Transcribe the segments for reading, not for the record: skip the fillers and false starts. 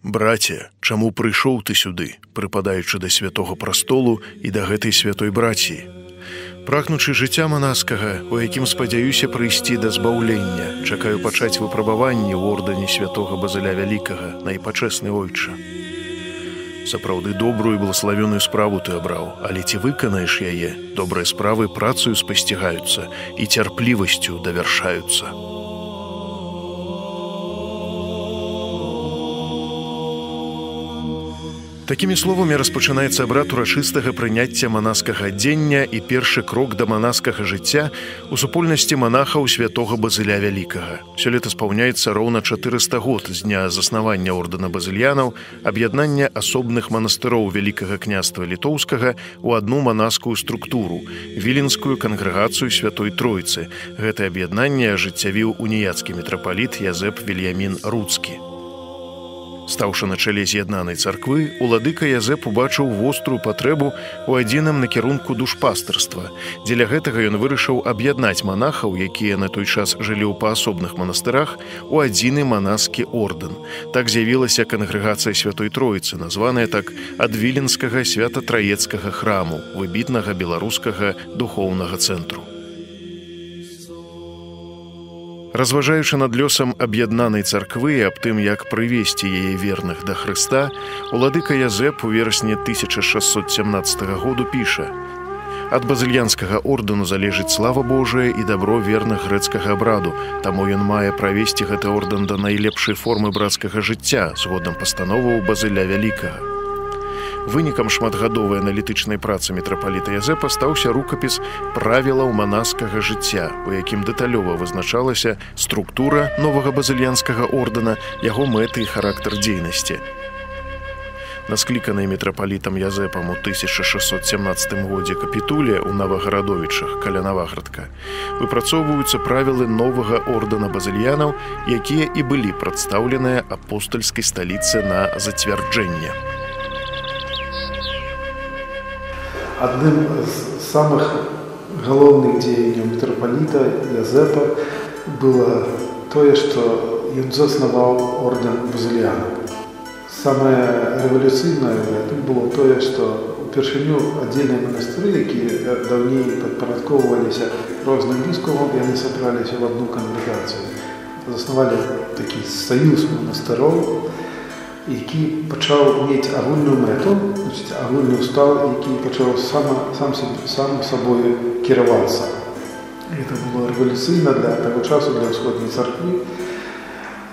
Браце, чаму прыйшоў ты сюды, прыпадаючы да святога прастолу і да гэтай святой браціі? Прагнучы жыцця манаскага, у якім спадзяюся прыйсці да збаўлення, чакаю пачаць выпрабаванні ў ордэне святога Базыля Вялікага, найпачэсны ойча. Сапраўды добрую і благословенную справу ты абраў, але ці выканаеш яе, добрыя справы працаю спасцігаюцца і цярплівасцю давяршаюцца. Такімі словамі распачынаецца абрад урачыстага прыняцця манаскага адзення і першы крок да манаскага жыцця у супольнасці манахаў святога Базыля Вялікага. Сёлета спаўняецца роўна 400 год з дня заснавання ордэна базыльянаў, аб'яднання асобных манастыроў Вялікага княства Літоўскага ў адну манаскую структуру – Віленскую кангрэгацыю Святой Тройцы. Гэтае аб'яднанне ажыццявіў уніяцкі мітрапаліт Язэп Вільямін Руцкі. Стаўшы на чале з'яднанай царквы, уладыка Язэп убачыў вострую патрэбу ў адзіным накірунку душпастырства. Дзеля гэтага ён вырашыў аб'яднаць манахаў, якія на той час жылі ў паасобных манастырах, у адзіны манаскі ордэн. Так з'явілася кангрэгацыя Святой Троіцы, названая так ад Віленскага свята-траецкага храму, выбітнага беларускага духоўнага цэнтру. Разважаючы над лёсам аб'яднанай царквы і аб тым, як прывесці яе верных да Хрыста, уладыка Язэп у верасні 1617 году піша: «Ад базыльянскага ордэну залежыць слава Божая і дабро верных грэцкага абраду, таму ён мае правесці гэты ордэн да найлепшай формы брацкага жыцця згодам пастановаў Базыля Вялікага». Вынікам шматгадовай аналітычнай працы мітрапаліта Язэпа стаўся рукапіс правілаў манаскага жыцця, у якім дэталёва вызначалася структура новага базыльянскага ордэна, яго мэты і характар дзейнасці. На скліканай мітрапалітам Язэпам у 1617 годзе капітуле ў Навагарадовічах каля Наваградка выпрацоўваюцца правілы новага ордэна базыльянаў, якія і былі прадстаўленыя апостальскай сталіцы на зацвярджэнне. Одним з самых галоўных дзеянняў мітрапаліта Язэпа было тое, што ён заснаваў ордэн базыльянаў. Самае рэвалюцыйнае было тое, што упершыню аддзельныя манастыры, якія даўней падпарадкоўваліся розным біскупам, яны сабраліся в одну кангрэгацыю. Заснавалі такі саюз манастыроў, які пачаў мець агульную мэту, агульны устав, які пачаў сам сабою кіравацца. Гэта было рэвалюцыйна для таго часу, для ўсходняй царквы.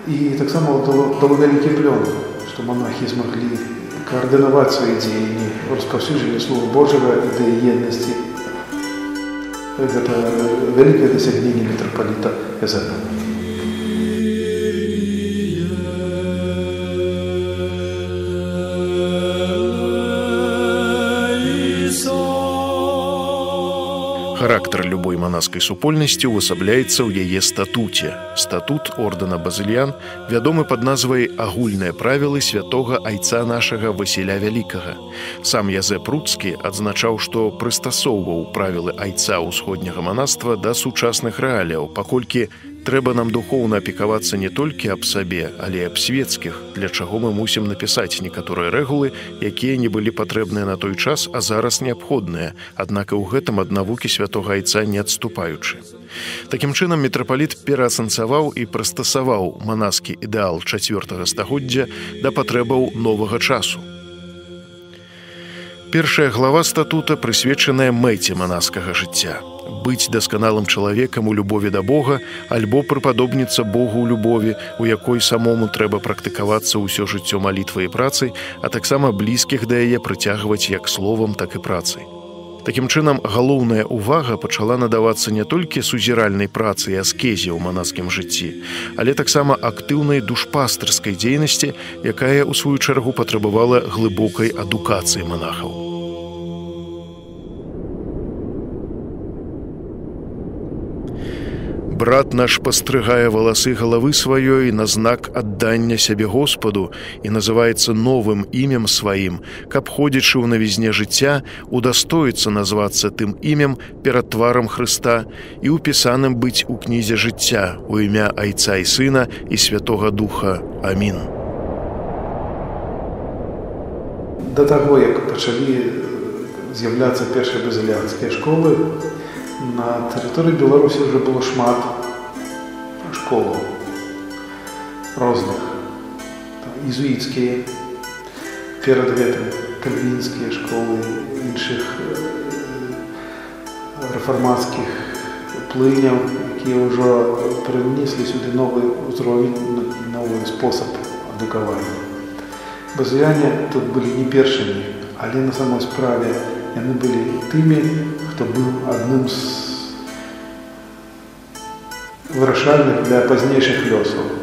І таксама дало вялікі плён, што монахі змаглі каардынаваць свае дзеянні, распаўсюджванне слова Божага, ідэі еднасці. Гэта вялікае дасягненне мітрапаліта Язэпа. Характар любой манаскай супольнасці ўвасабляецца ў яе статуце. Статут ордэна базыльян вядомы пад назвай «Агульныя правілы святога айца нашага Васіля Вялікага». Сам Язэп Руцкі адзначаў, што прыстасоўваў правілы айца ўсходняга манаства да сучасных рэаліяў, паколькі трэба нам духоўна апекавацца не толькі аб сабе, але і аб свецкіх, для чаго мы мусім напісаць некаторыя рэгулы, якія не былі патрэбныя на той час, а зараз неабходныя, аднак і ў гэтым ад навукі святога айца не адступаючы. Такім чынам мітрапаліт пераасэнсаваў і прыстасаваў манаскі ідэал 4 стагоддзя да патрэбаў новага часу. Першая глава статута прысвечаная мэце манаскага жыцця. Быць дасканалым чалавекам у любові да Бога альбо прыпадобніцца Богу ў любові, у якой самому трэба практыкавацца ўсё жыццё малітвай і працай, а таксама блізкіх да яе прыцягваць як словам, так і працай. Такім чынам, галоўная ўвага пачала надавацца не толькі сузіральнай працы і аскезе ў манаскім жыцці, але таксама актыўнай душпастырскай дзейнасці, якая, у сваю чаргу, патрабавала глыбокай адукацыі манахаў. Брат наш пастрыгае валасы галавы сваёй на знак аддання сябе Господу і называецца новым імем сваім, каб, ходзячы ў навізне жыцця, удастоіцца назвацца тым імем перад тварам Хрыста і упісаным быць у кнізе жыцця у імя Айца і Сына і Святога Духа. Амін. До того, як почали з'являться перші базиліанські школи, на території Білорусі вже було шмат школ різних. Єзуїтські, перед гэтым кальвінські школи, інших реформатських плиняў, які ўжо прынеслі сюды новы ўзровень, новы спосаб адукавання. Базыльяне тут былі не першымі, але на самой справе яны былі тымі, хто быў адным з вырашальных для пазнейшых лёсаў.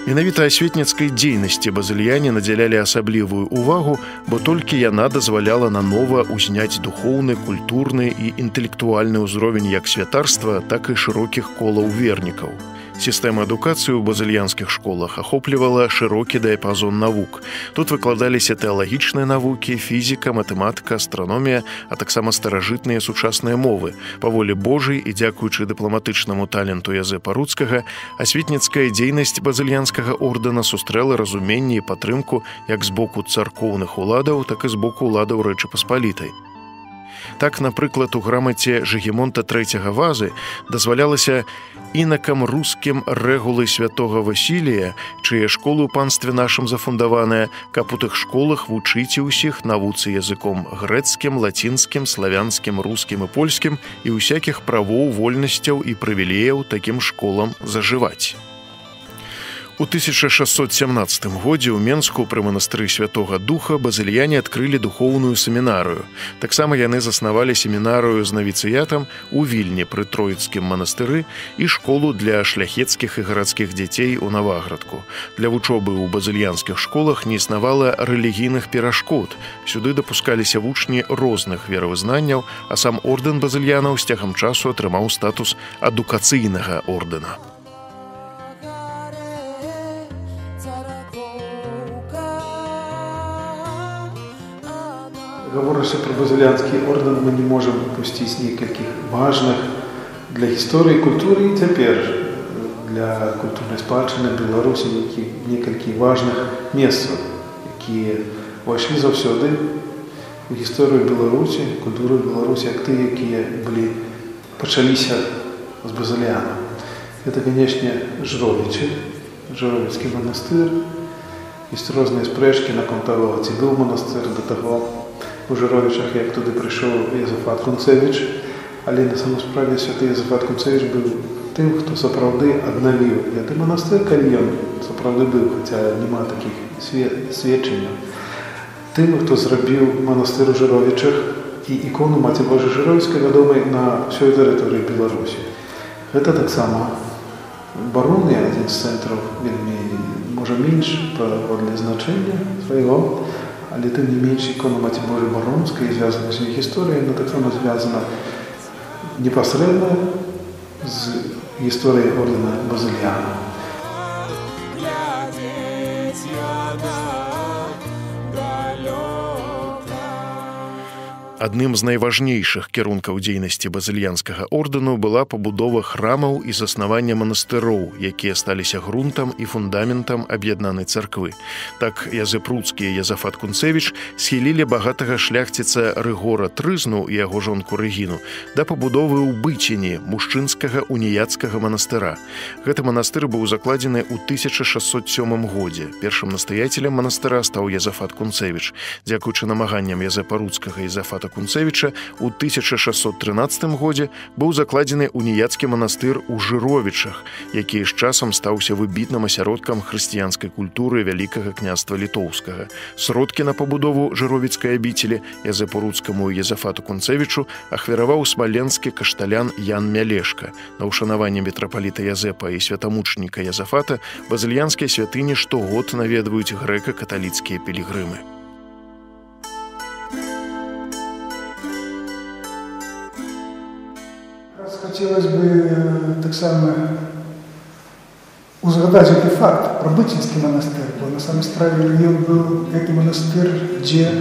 Менавіта асветніцкай дзейнасці базыльяне надзялялі асаблівую ўвагу, бо толькі яна дазваляла нанова ўзняць духоўны, культурны і інтэлектуальны ўзровень як святарства, так і шырокіх колаў вернікаў. Сістэма адукацыі ў базыльянскіх школах ахоплівала шырокі дыяпазон навук. Тут выкладаліся тэалагічныя навукі, фізіка, матэматыка, астраномія, а таксама старажытныя сучасныя мовы. Па волі Божай і дзякуючы дыпламатычнаму таленту Язэпа Руцкага, асветніцкая дзейнасць базыльянскага ордэна сустрэла разуменне і падтрымку як з боку царкоўных уладаў, так і з боку уладаў Рэчы Паспалітай. Так, напрыклад, у грамаце Жыгімонта III Вазы дазвалялася інакам рускім рэгулы святога Васілія, чые школы ў панстве нашым зафундаваныя, каб у тых школах вучыце ўсіх навуцы языком грэцкім, лацінскім, славянскім, рускім і польскім і ўсякіх правоў, вольнасцяў і прывілеяў такім школам зажываць. У 1617 годзе ў Менску пры манастыры Святога Духа базыльяне адкрылі духоўную семінарыю. Таксама яны заснавалі семінарыю з навіцыятам у Вільні пры Троіцкім манастыры і школу для шляхецкіх і гарадскіх дзяцей у Наваградку. Для вучобы ў базыльянскіх школах не існавала рэлігійных перашкод. Сюды дапускаліся вучні розных веравызнанняў, а сам ордэн базыльянаў з цягам часу атрымаў статус адукацыйнага ордэна. Гаворачы пра базыльянскі ордэн, мы не можам упусціць некалькіх важных для гісторыі і культуры і цяпер для культурнай спадчыны Беларусі некалькі важных месцаў, якія ўвайшлі заўсёды у гісторыю Беларусі, культуру Беларусі, як тыя, якія пачаліся з базыльянаў. Гэта, канечне, Жыровічы, Жыровіцкі манастыр. Ёсць розныя спрэчкі наконт таго, ці быў манастыр да таго у Жыровічах, як туды прыйшоў Язафат Кунцэвіч, але на самой справе святы Язафат Кунцэвіч быў тым, хто сапраўды аднавіў гэты манастыр, калі ён сапраўды быў, хаця няма такіх сведчанняў. Тым, хто зрабіў манастыр у Жыровічах і ікону Маці Божай Жыровіцкай вядомай на ўсёй тэрыторыі Беларусі. Гэта таксама барон, адзін з цэнтраў, вельмі, можа, менш паводле значэння свайго, але тым не менш ікона Маці Божай Баронскай, звязана з яе гісторыяй, яна таксама звязана непасрэдна з гісторыяй ордэна базыльяна. Адным з найважнейшых кірункаў дзейнасці базыльянскага ордэну была пабудова храмаў і заснавання манастыроў, якія сталіся грунтам і фундаментам аб'яднанай царквы. Так Язэп Руцкі і Язафат Кунцэвіч схілілі багатага шляхціца Рыгора Трызну і яго жонку Рэгіну да пабудовы ў Быціні мужчынскага уніяцкага манастыра. Гэты манастыр быў закладзены ў 1607 годзе. Першым настаяцелем манастыра стаў Язафат Кунцэвіч. Дзякуючы намаганням Язэпа Руцкага і Язафата Кунцэвіча у 1613 годзе быў закладзены уніяцкі манастыр у Жыровічах, які з часам стаўся выбітным асяродкам хрысціянскай культуры Вялікага княства Літоўскага. Сродкі на пабудову жыровіцкай абіцелі Язэпу Руцкаму і Язафату Кунцэвічу ахвяраваў смаленскі кашталян Ян Мялешка. На ўшанаванне мітрапаліта Язэпа і святамучніка Язафата базыльянскія святыні штогод наведваюць грэка-каталіцкія пілігрымы. Хотелось бы так само узгадать этот факт про Бытинский монастырь. На самом справе он был этот монастырь, где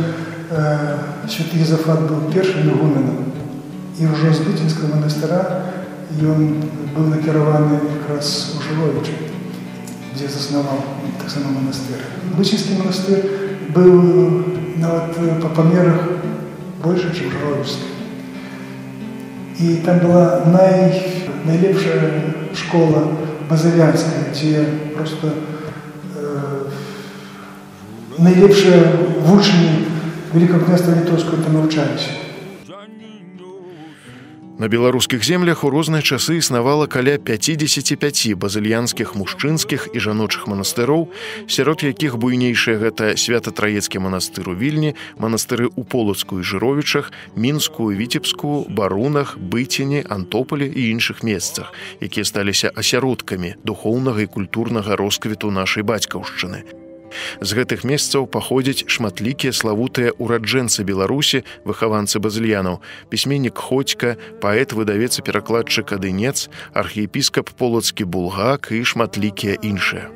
святый Язафат был первым игуменом. И уже с Бытинского монастыря он был накирован как раз у Жыровіча. где заснавал так само монастырь. Бычинский монастырь был по померах больше, чем Жировичский. И там была наилепшая школа базыльянская, где просто наилепшие вучні Великого княства Литовского там навчалися. На беларускіх землях у розныя часы існавала каля 55 базыльянскіх мужчынскіх і жаночых манастыроў, сярод якіх буйнейшыя гэта Свята-Траецкі манастыр у Вільні, манастыры ў Полацку і Жыровічах, Мінску, Віцебску, Барунах, Быцені, Антополі і іншых месцах, якія сталіся асяродкамі духоўнага і культурнага росквіту нашай бацькаўшчыны. З гэтых месцаў паходзяць шматлікія славутыя ураджэнцы Беларусі, выхаванцы базыльянаў, пісьменнік Ходзька, паэт, выдавец і перакладчык Адынец, архіепіскап Полацкі Булгак і шматлікія іншыя.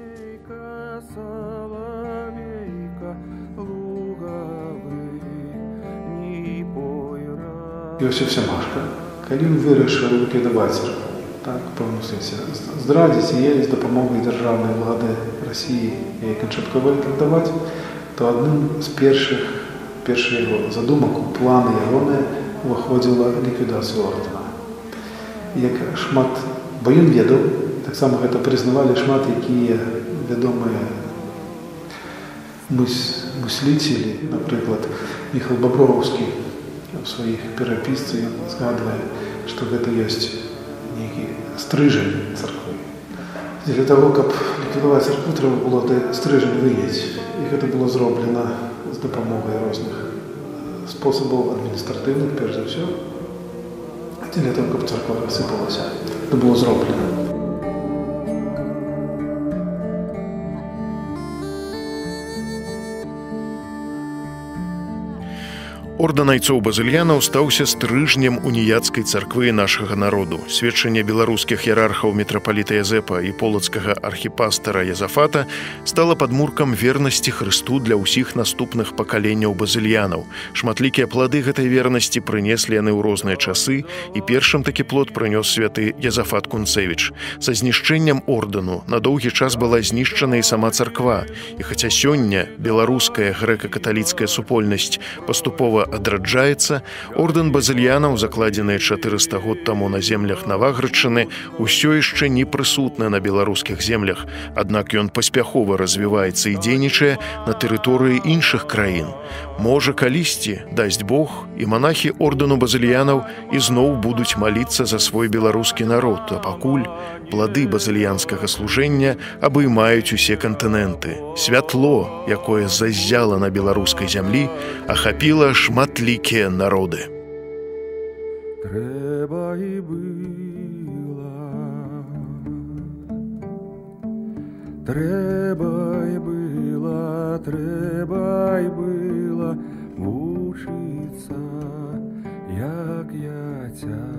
Иосиф Семашко, калі він вирішив ліквідувати церкву, так, в певному сенсі, здрадіць її з допомогою державної влади Росії і канчатково ліквідувати, то одним з перших його задумок, у плани його виходила ліквідація ордена. Як шмат, бо він ведав, так само це признавали шмат, які відомі мислителі, наприклад, Михайло Бобровський, в своих переписцах згадывает, что это есть некий стрижень церкви. Для того, как ликвидовать церкву, треба було стрижень виняти. І це було зроблено з допомогою різних способів адміністративних, перш за все. Для того, щоб церква розсипалася. Це було зроблено. Ордэн айцоў-базыльянаў стаўся стрыжнем уніяцкай царквы нашага народу. Сведчанне беларускіх іерархаў мітрапаліта Язэпа і полацкага архіпастара Язафата стала падмуркам вернасці Хрысту для ўсіх наступных пакаленняў базыльянаў. Шматлікія плады гэтай вернасці прынеслі яны ў розныя часы, і першым такі плод прынёс святы Язафат Кунцевіч. Са знішчэннем ордэну на доўгі час была знішчана і сама царква. І хаця сёння беларуская грэка-каталіцкая супольнасць паступова адраджаецца, ордэн базыльянаў, закладзены 400 год таму на землях Наваградчыны, усё яшчэ не прысутны на беларускіх землях, аднак ён паспяхова развіваецца і дзейнічае на тэрыторыі іншых краін. Можа, калісьці, дасць Бог, і манахі ордэну базыльянаў ізноў будуць маліцца за свой беларускі народ, а пакуль плады базыльянскага служэння абоймаюць усе кантыненты. Святло, якое заззяла на беларускай зямлі, ахапіла шматлікія народы. Трэба і была, трэба і была, трэба і была вучыцца, як я ця.